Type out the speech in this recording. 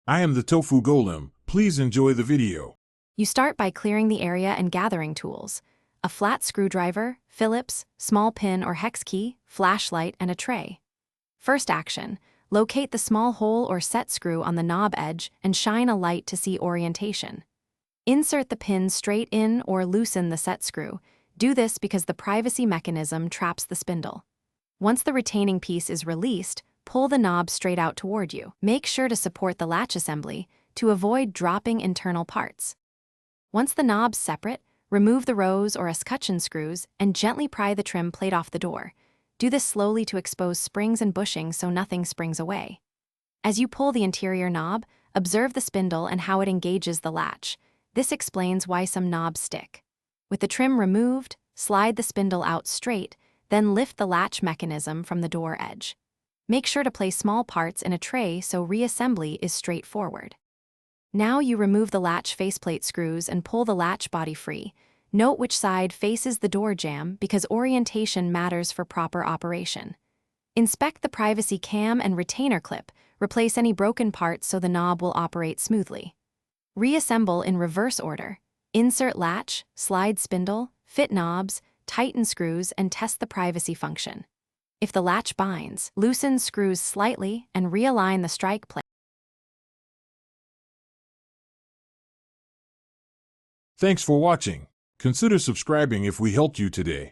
I am the tofu golem. Please enjoy the video. You start by clearing the area and gathering tools: a flat screwdriver, Phillips, small pin or hex key, flashlight, and a tray. First action: locate the small hole or set screw on the knob edge and shine a light to see orientation. Insert the pin straight in or loosen the set screw. Do this because the privacy mechanism traps the spindle. Once the retaining piece is released, pull the knob straight out toward you. Make sure to support the latch assembly to avoid dropping internal parts. Once the knob's separate, remove the rose or escutcheon screws and gently pry the trim plate off the door. Do this slowly to expose springs and bushings so nothing springs away. As you pull the interior knob, observe the spindle and how it engages the latch. This explains why some knobs stick. With the trim removed, slide the spindle out straight, then lift the latch mechanism from the door edge. Make sure to place small parts in a tray so reassembly is straightforward. Now you remove the latch faceplate screws and pull the latch body free. Note which side faces the door jamb because orientation matters for proper operation. Inspect the privacy cam and retainer clip. Replace any broken parts so the knob will operate smoothly. Reassemble in reverse order. Insert latch, slide spindle, fit knobs, tighten screws, and test the privacy function. If the latch binds, loosen screws slightly and realign the strike plate. Thanks for watching. Consider subscribing if we helped you today.